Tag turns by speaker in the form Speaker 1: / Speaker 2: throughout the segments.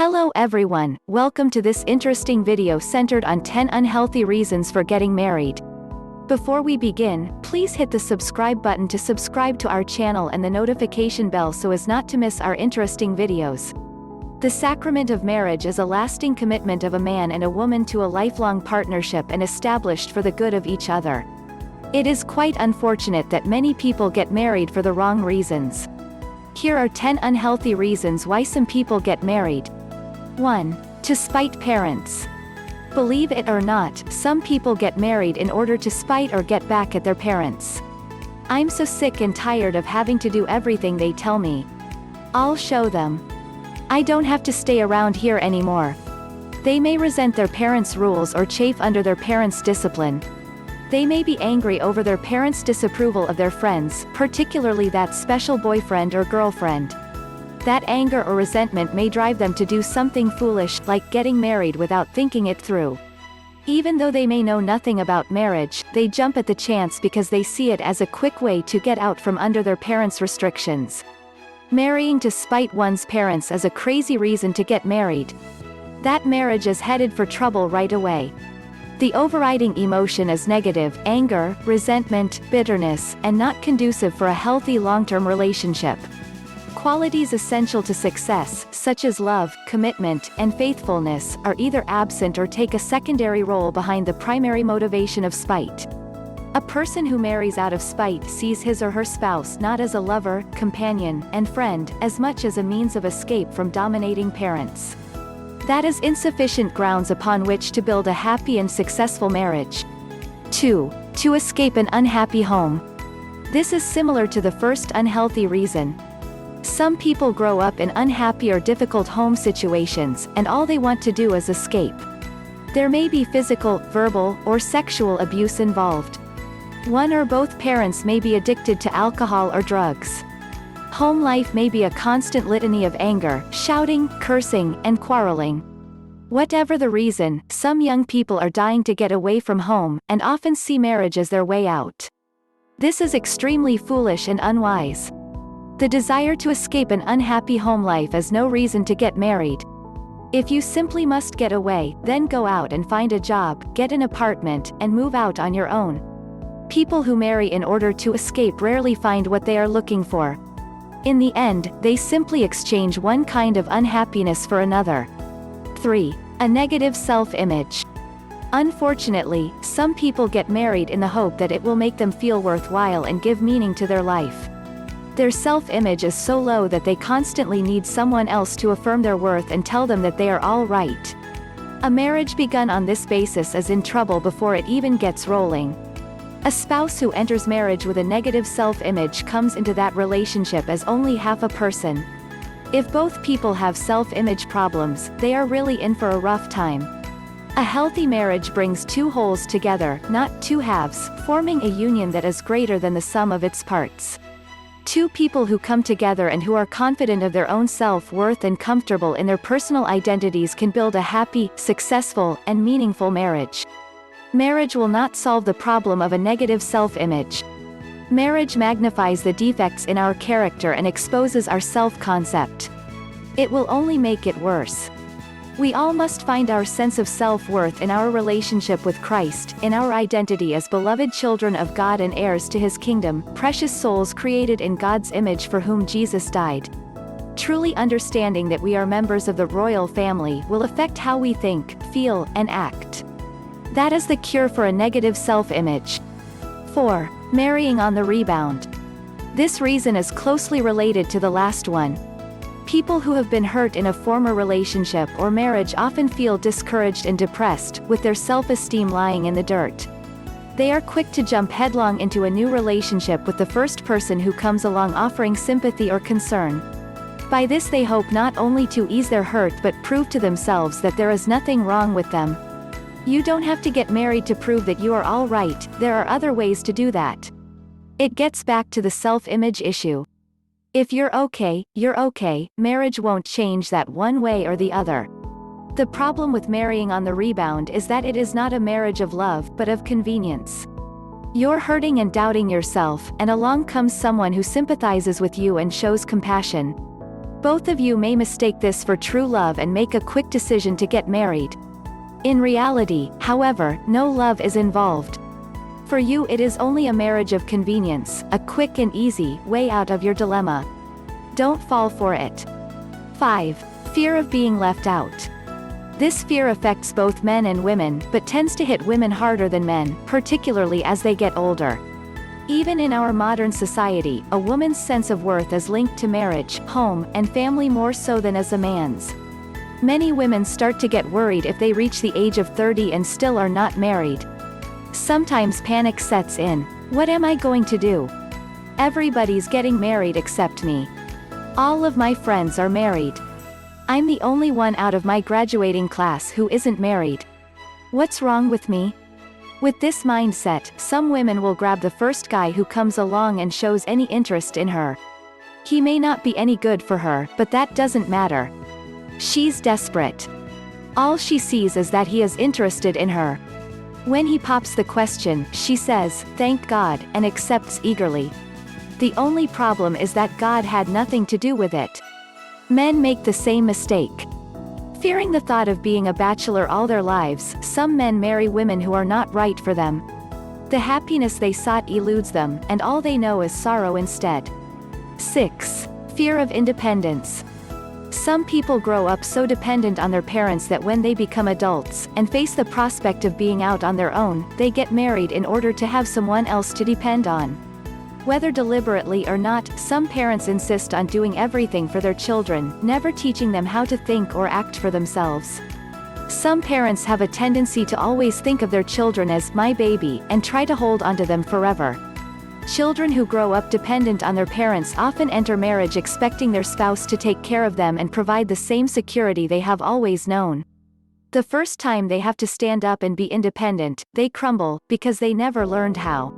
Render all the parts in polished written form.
Speaker 1: Hello everyone, welcome to this interesting video centered on 10 unhealthy reasons for getting married. Before we begin, please hit the subscribe button to subscribe to our channel and the notification bell so as not to miss our interesting videos. The sacrament of marriage is a lasting commitment of a man and a woman to a lifelong partnership and established for the good of each other. It is quite unfortunate that many people get married for the wrong reasons. Here are 10 unhealthy reasons why some people get married. 1. To spite parents. Believe it or not, some people get married in order to spite or get back at their parents. I'm so sick and tired of having to do everything they tell me. I'll show them. I don't have to stay around here anymore. They may resent their parents' rules or chafe under their parents' discipline. They may be angry over their parents' disapproval of their friends, particularly that special boyfriend or girlfriend. That anger or resentment may drive them to do something foolish, like getting married without thinking it through. Even though they may know nothing about marriage, they jump at the chance because they see it as a quick way to get out from under their parents' restrictions. Marrying to spite one's parents is a crazy reason to get married. That marriage is headed for trouble right away. The overriding emotion is negative, anger, resentment, bitterness, and not conducive for a healthy long-term relationship. Qualities essential to success, such as love, commitment, and faithfulness, are either absent or take a secondary role behind the primary motivation of spite. A person who marries out of spite sees his or her spouse not as a lover, companion, and friend, as much as a means of escape from dominating parents. That is insufficient grounds upon which to build a happy and successful marriage. 2. To escape an unhappy home. This is similar to the first unhealthy reason. Some people grow up in unhappy or difficult home situations, and all they want to do is escape. There may be physical, verbal, or sexual abuse involved. One or both parents may be addicted to alcohol or drugs. Home life may be a constant litany of anger, shouting, cursing, and quarreling. Whatever the reason, some young people are dying to get away from home, and often see marriage as their way out. This is extremely foolish and unwise. The desire to escape an unhappy home life is no reason to get married. If you simply must get away, then go out and find a job, get an apartment, and move out on your own. People who marry in order to escape rarely find what they are looking for. In the end, they simply exchange one kind of unhappiness for another. 3. A negative self-image. Unfortunately, some people get married in the hope that it will make them feel worthwhile and give meaning to their life. Their self-image is so low that they constantly need someone else to affirm their worth and tell them that they are all right. A marriage begun on this basis is in trouble before it even gets rolling. A spouse who enters marriage with a negative self-image comes into that relationship as only half a person. If both people have self-image problems, they are really in for a rough time. A healthy marriage brings two wholes together, not two halves, forming a union that is greater than the sum of its parts. Two people who come together and who are confident of their own self-worth and comfortable in their personal identities can build a happy, successful, and meaningful marriage. Marriage will not solve the problem of a negative self-image. Marriage magnifies the defects in our character and exposes our self-concept. It will only make it worse. We all must find our sense of self-worth in our relationship with Christ, in our identity as beloved children of God and heirs to His kingdom, precious souls created in God's image for whom Jesus died. Truly understanding that we are members of the royal family will affect how we think, feel, and act. That is the cure for a negative self-image. 4. Marrying on the rebound. This reason is closely related to the last one. People who have been hurt in a former relationship or marriage often feel discouraged and depressed, with their self-esteem lying in the dirt. They are quick to jump headlong into a new relationship with the first person who comes along offering sympathy or concern. By this they hope not only to ease their hurt but prove to themselves that there is nothing wrong with them. You don't have to get married to prove that you are all right, there are other ways to do that. It gets back to the self-image issue. If you're okay, marriage won't change that one way or the other. The problem with marrying on the rebound is that it is not a marriage of love but of convenience. You're hurting and doubting yourself, and along comes someone who sympathizes with you and shows compassion. Both of you may mistake this for true love and make a quick decision to get married. In reality, however, no love is involved. For you it is only a marriage of convenience, a quick and easy way out of your dilemma. Don't fall for it. 5. Fear of being left out. This fear affects both men and women, but tends to hit women harder than men, particularly as they get older. Even in our modern society, a woman's sense of worth is linked to marriage, home, and family more so than as a man's. Many women start to get worried if they reach the age of 30 and still are not married. Sometimes panic sets in. What am I going to do? Everybody's getting married except me. All of my friends are married. I'm the only one out of my graduating class who isn't married. What's wrong with me? With this mindset, some women will grab the first guy who comes along and shows any interest in her. He may not be any good for her, but that doesn't matter. She's desperate. All she sees is that he is interested in her. When he pops the question, she says, "Thank God," and accepts eagerly. The only problem is that God had nothing to do with it. Men make the same mistake. Fearing the thought of being a bachelor all their lives, some men marry women who are not right for them. The happiness they sought eludes them, and all they know is sorrow instead. 6. Fear of independence. Some people grow up so dependent on their parents that when they become adults, and face the prospect of being out on their own, they get married in order to have someone else to depend on. Whether deliberately or not, some parents insist on doing everything for their children, never teaching them how to think or act for themselves. Some parents have a tendency to always think of their children as "my baby," and try to hold onto them forever. Children who grow up dependent on their parents often enter marriage expecting their spouse to take care of them and provide the same security they have always known. The first time they have to stand up and be independent, they crumble, because they never learned how.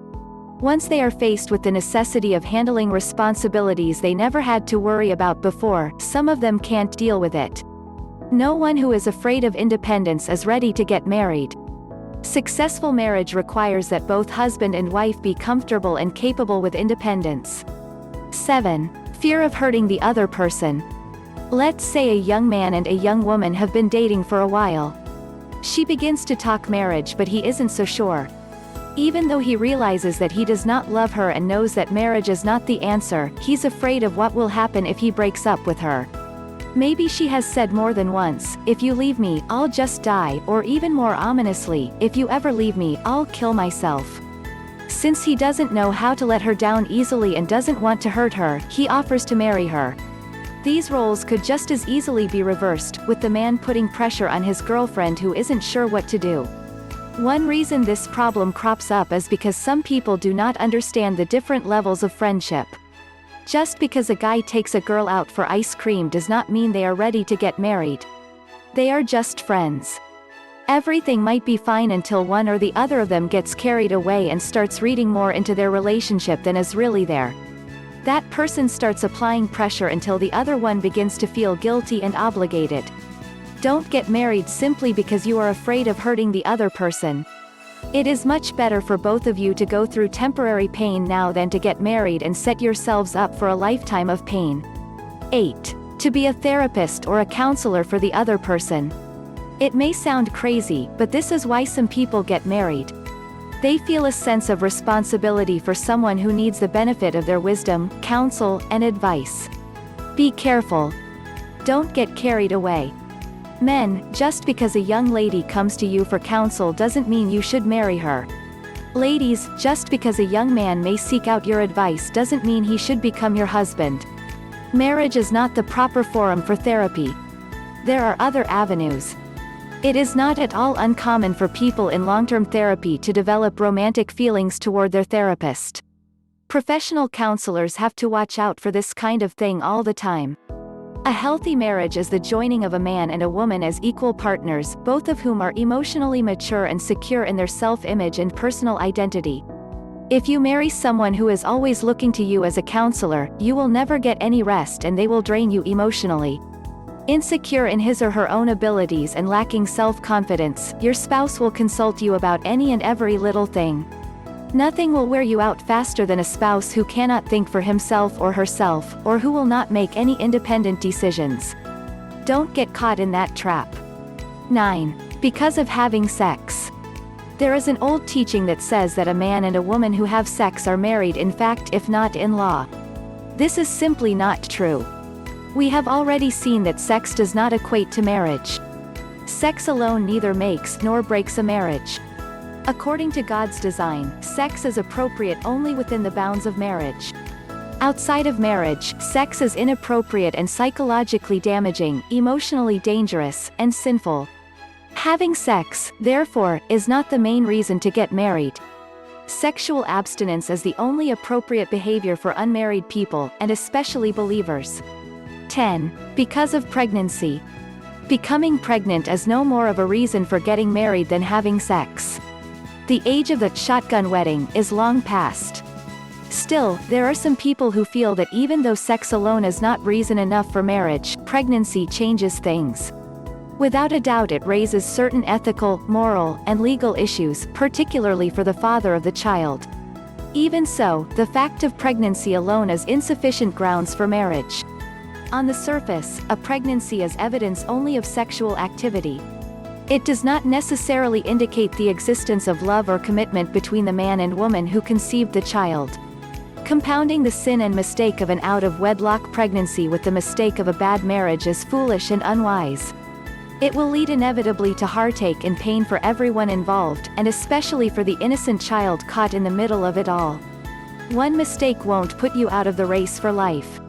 Speaker 1: Once they are faced with the necessity of handling responsibilities they never had to worry about before, some of them can't deal with it. No one who is afraid of independence is ready to get married. Successful marriage requires that both husband and wife be comfortable and capable with independence. 7. Fear of hurting the other person. Let's say a young man and a young woman have been dating for a while. She begins to talk marriage but he isn't so sure. Even though he realizes that he does not love her and knows that marriage is not the answer, he's afraid of what will happen if he breaks up with her. Maybe she has said more than once, "If you leave me, I'll just die," or even more ominously, "If you ever leave me, I'll kill myself." Since he doesn't know how to let her down easily and doesn't want to hurt her, he offers to marry her. These roles could just as easily be reversed, with the man putting pressure on his girlfriend who isn't sure what to do. One reason this problem crops up is because some people do not understand the different levels of friendship. Just because a guy takes a girl out for ice cream does not mean they are ready to get married. They are just friends. Everything might be fine until one or the other of them gets carried away and starts reading more into their relationship than is really there. That person starts applying pressure until the other one begins to feel guilty and obligated. Don't get married simply because you are afraid of hurting the other person. It is much better for both of you to go through temporary pain now than to get married and set yourselves up for a lifetime of pain. 8. To be a therapist or a counselor for the other person. It may sound crazy, but this is why some people get married. They feel a sense of responsibility for someone who needs the benefit of their wisdom, counsel, and advice. Be careful. Don't get carried away. Men, just because a young lady comes to you for counsel doesn't mean you should marry her. Ladies, just because a young man may seek out your advice doesn't mean he should become your husband. Marriage is not the proper forum for therapy. There are other avenues. It is not at all uncommon for people in long-term therapy to develop romantic feelings toward their therapist. Professional counselors have to watch out for this kind of thing all the time. A healthy marriage is the joining of a man and a woman as equal partners, both of whom are emotionally mature and secure in their self-image and personal identity. If you marry someone who is always looking to you as a counselor, you will never get any rest and they will drain you emotionally. Insecure in his or her own abilities and lacking self-confidence, your spouse will consult you about any and every little thing. Nothing will wear you out faster than a spouse who cannot think for himself or herself, or who will not make any independent decisions. Don't get caught in that trap. 9. Because of having sex. There is an old teaching that says that a man and a woman who have sex are married in fact if not in law. This is simply not true. We have already seen that sex does not equate to marriage. Sex alone neither makes nor breaks a marriage. According to God's design, sex is appropriate only within the bounds of marriage. Outside of marriage, sex is inappropriate and psychologically damaging, emotionally dangerous, and sinful. Having sex, therefore, is not the main reason to get married. Sexual abstinence is the only appropriate behavior for unmarried people, and especially believers. 10. Because of pregnancy. Becoming pregnant is no more of a reason for getting married than having sex. The age of the shotgun wedding is long past. Still, there are some people who feel that even though sex alone is not reason enough for marriage, pregnancy changes things. Without a doubt it raises certain ethical, moral, and legal issues, particularly for the father of the child. Even so, the fact of pregnancy alone is insufficient grounds for marriage. On the surface, a pregnancy is evidence only of sexual activity. It does not necessarily indicate the existence of love or commitment between the man and woman who conceived the child. Compounding the sin and mistake of an out-of-wedlock pregnancy with the mistake of a bad marriage is foolish and unwise. It will lead inevitably to heartache and pain for everyone involved, and especially for the innocent child caught in the middle of it all. One mistake won't put you out of the race for life.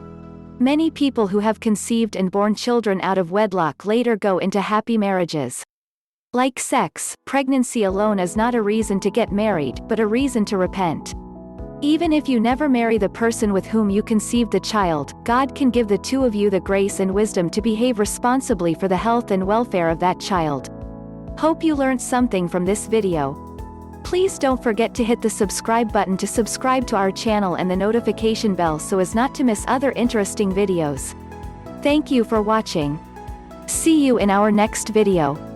Speaker 1: Many people who have conceived and born children out of wedlock later go into happy marriages. Like sex, pregnancy alone is not a reason to get married, but a reason to repent. Even if you never marry the person with whom you conceived the child, God can give the two of you the grace and wisdom to behave responsibly for the health and welfare of that child. Hope you learned something from this video. Please don't forget to hit the subscribe button to subscribe to our channel and the notification bell so as not to miss other interesting videos. Thank you for watching. See you in our next video.